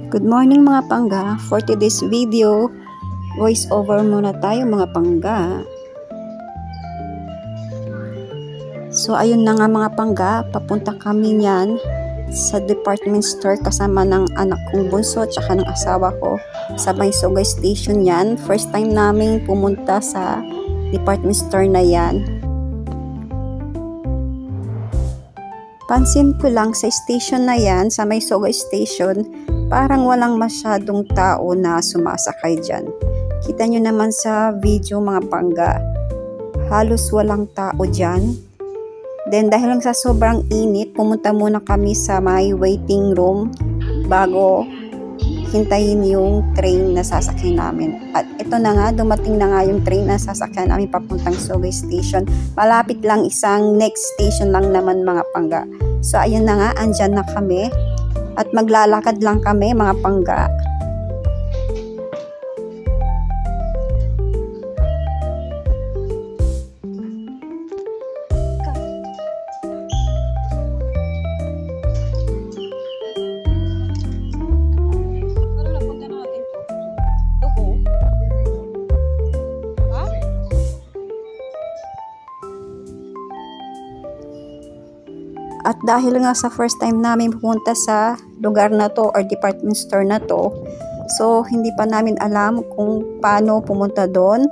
Good morning mga pangga. For today's video, voice over muna tayo mga pangga. So ayun na nga mga pangga, papunta kami niyan sa department store kasama ng anak kong bunso at saka ng asawa ko sa may Sogay Station yan. First time namin pumunta sa department store na yan. Pansin ko lang sa station na yan, sa may Sogay Station, parang walang masyadong tao na sumasakay dyan. Kita nyo naman sa video mga pangga, halos walang tao dyan. Then dahil lang sa sobrang init, pumunta muna kami sa may waiting room bago hintayin yung train na sasakyan namin. At ito na nga, dumating na nga yung train na sasakyan namin papuntang Sogay Station. Malapit lang, isang next station lang naman mga pangga. So ayun na nga, andyan na kami. At maglalakad lang kami mga pangga. At dahil nga sa first time namin pumunta sa lugar na to or department store na to, so hindi pa namin alam kung paano pumunta doon.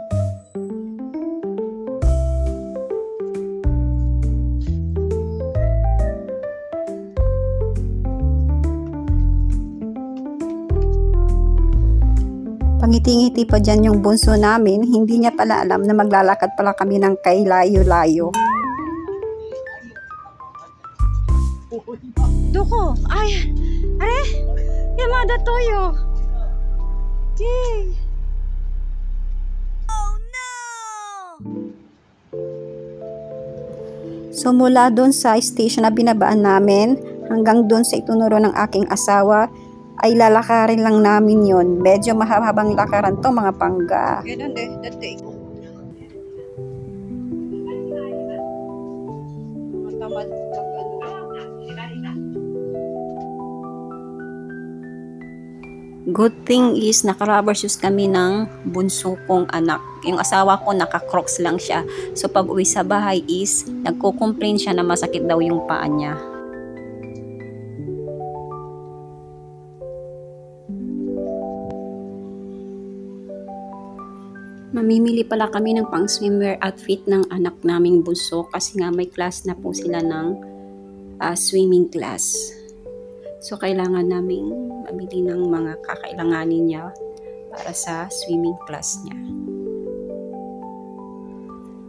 Pangiti-ngiti pa dyan yung bunso namin, hindi niya pala alam na maglalakad pala kami ng kay layo-layo. Duko, ay, are, Yamada Toyo. Yay. Oh no! So mula doon sa station na binabaan namin hanggang doon sa itunuro ng aking asawa ay lalakarin lang namin yon. Medyo mahabang lakaran to mga pangga. Good thing is naka-rubber shoes kami ng bunso kong anak. Yung asawa ko naka-crocs lang siya. So pag uwi sa bahay is nagko-complain siya na masakit daw yung paa niya. Mamimili pala kami ng pang swimwear outfit ng anak naming bunso kasi nga may class na po sila ng swimming class. So, kailangan naming mamili ng mga kakailanganin niya para sa swimming class niya.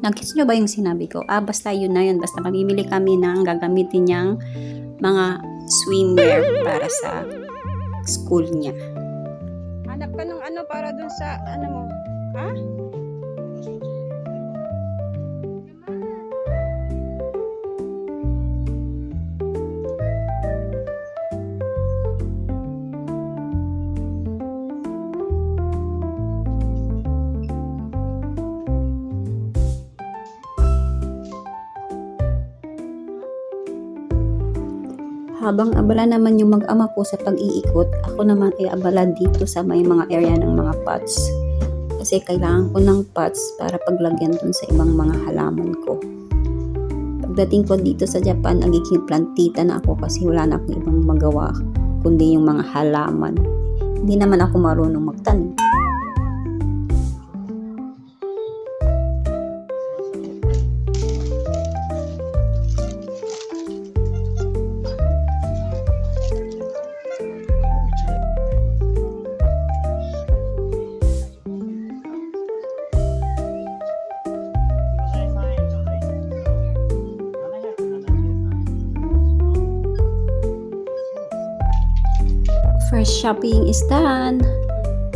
Nag-gets nyo ba yung sinabi ko? Basta yun na yun. Basta mamimili kami ng gagamitin niyang mga swimwear para sa school niya. Hanap ka ng ano para dun sa, ano mo? Ha? Habang abala naman yung mag-ama ko sa pag-iikot, ako naman ay abala dito sa may mga area ng mga pots. Kasi kailangan ko ng pots para paglagyan dun sa ibang mga halaman ko. Pagdating ko dito sa Japan, nagiging plantita na ako kasi wala na akong ibang magawa kundi yung mga halaman. Hindi naman ako marunong magtanim. First shopping is done.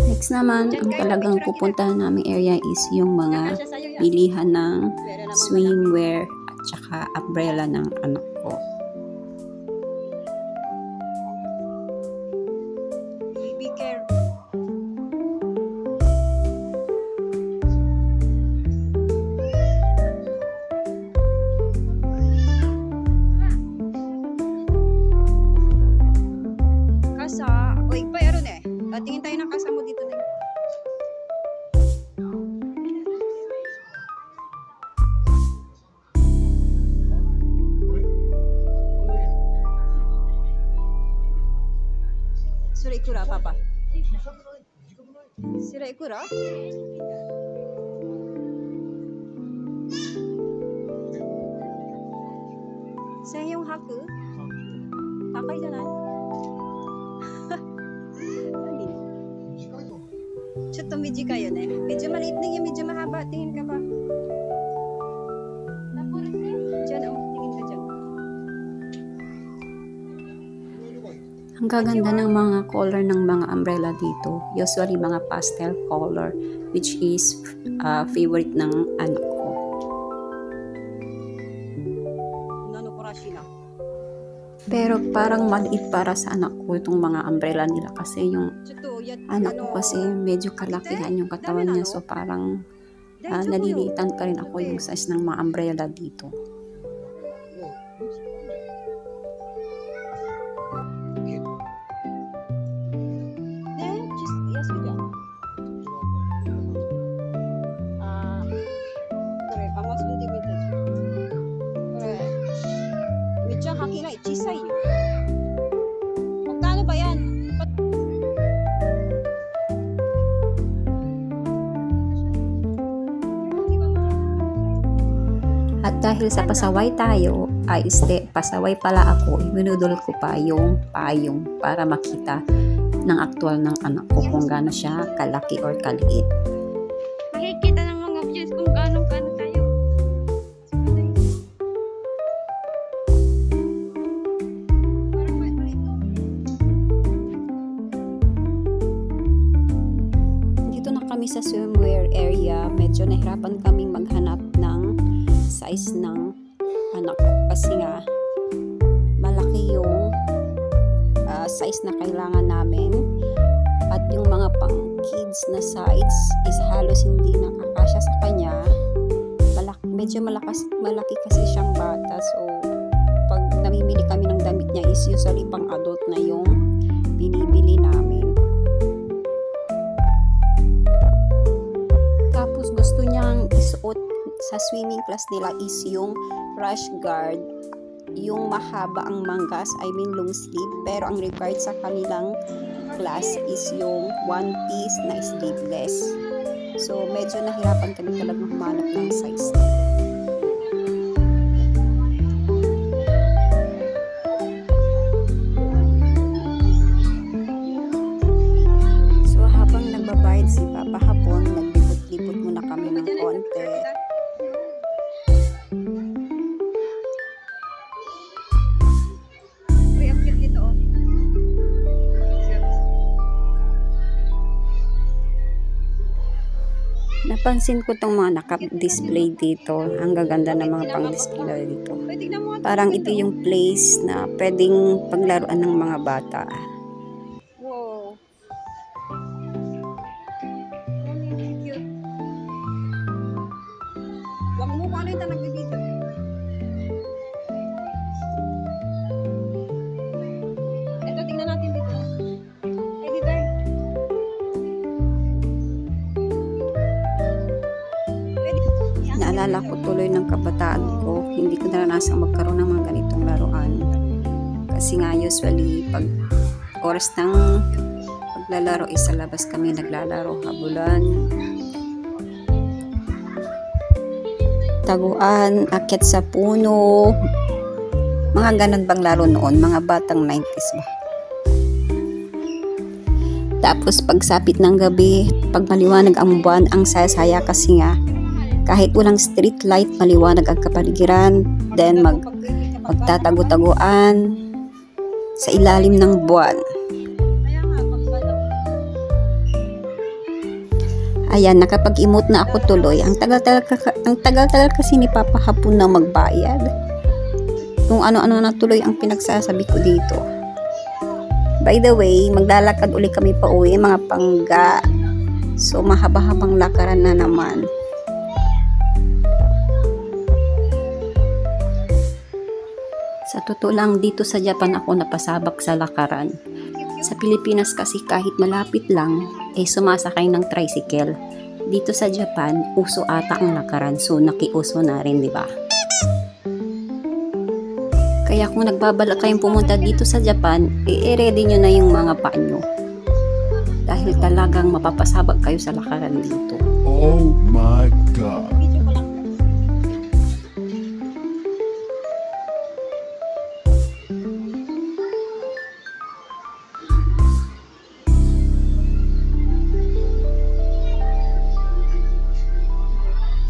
Next naman, ang talagang pupuntahan naming area is yung mga bilihan ng swimwear at saka umbrella ng anak ko. Be careful. Oy, pa aron Tingin tayo ng kasama dito na. Sura ikura, papa? Sura ikura? Senyong haku? Takai janai? Chotto mijikai yo ne. Medyo maliit na yung medyo mahaba. Tingin ka ba? Diyan, tingin ka dyan. Ang gaganda ng mga color ng mga umbrella dito. Usually mga pastel color, which is favorite ng anak ko. Pero parang maliit para sa anak ko itong mga umbrella nila kasi yung anak ko kasi medyo kalakihan yung katawan niya, so parang nalilitan pa rin ako yung size ng mga umbrella dito. Magkano ba yan? At dahil sa pasaway tayo, pasaway pala ako, minudol ko pa yung payong para makita ng aktual ng anak ko kung gaano siya kalaki or kaliit. Makikita ng mga views kung gaano tayo. Kami sa swimwear area, medyo nahirapan kaming maghanap ng size ng anak ko kasi nga malaki yung size na kailangan namin at yung mga pang kids na size is halos hindi nakakasya sa kanya. Medyo malaki kasi siyang bata, so pag namimili kami ng damit niya is usually pang adult na yung binibili namin. Gusto niyang isuot sa swimming class nila is yung rash guard, yung mahaba ang manggas, long sleeve, pero ang required sa kanilang class is yung one piece na sleeveless. So medyo nahirapan kami talagang humanap ng size. So habang nagbabayad si Papa hapon, naglipot muna kami ng konti. Uy, ang cute dito, oh. Napansin ko tong mga naka-display dito. Ang gaganda ng mga pang-display dito. Parang ito yung place na pwedeng paglaruan ng mga bata. Wow. Wag mo kung ano yung nagbibideo. Ito, tingnan natin dito. Ay, dito. Naalala ko tuloy ng kabataan ko, hindi ko naranasang magkaroon ng mga ganitong laruan. Kasi nga usually pag oras ng paglalaro is sa labas kami naglalaro, habulan, taguan, akit sa puno, mga ganun bang laro noon, mga batang 90s ba. Tapos pagsapit ng gabi, pag maliwanag ang buwan, ang saya-saya kasi nga kahit walang street light, maliwanag ang kapaligiran, then magtatago-taguan sa ilalim ng buwan. Ayan, nakapag-emote na ako tuloy. Ang tagal-tagal kasi ni Papa hapon na magbayad. Kung ano-ano na tuloy ang pinagsasabi ko dito. By the way, maglalakad uli kami pa uwi, mga pangga. So, mahaba-habang lakaran na naman. Sa totoo lang, dito sa Japan ako napasabak sa lakaran. Sa Pilipinas kasi kahit malapit lang, sumasakay ng tricycle. Dito sa Japan, uso ata ang lakaran, so nakiuso na rin, di ba? Kaya kung nagbabalak kayong pumunta dito sa Japan, i-ready nyo na yung mga paa nyo. Dahil talagang mapapasabag kayo sa lakaran dito. Oh my God!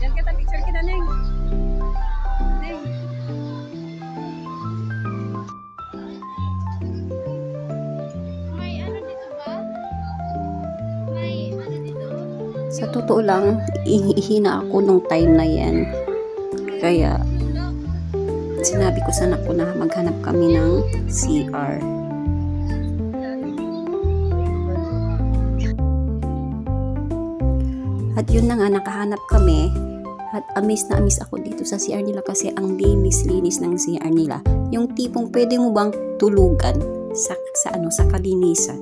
Diyan kita, picture kita, Neng. Neng. May ano dito ba? May ano dito? Sa totoo lang, ihina ako nung time na yan. Kaya, sinabi ko sa anak ko na maghanap kami ng CR. At yun na nga, nakahanap kami. At amis na amis ako dito sa CR nila kasi ang linis-linis ng CR nila. Yung tipong pwede mo bang tulugan sa kalinisan.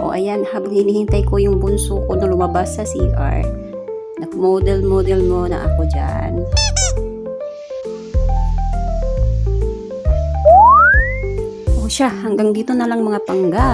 O ayan, habang hinihintay ko yung bunso ko na lumabas sa CR, nag-model-model muna ako dyan. O siya, hanggang dito na lang mga pangga.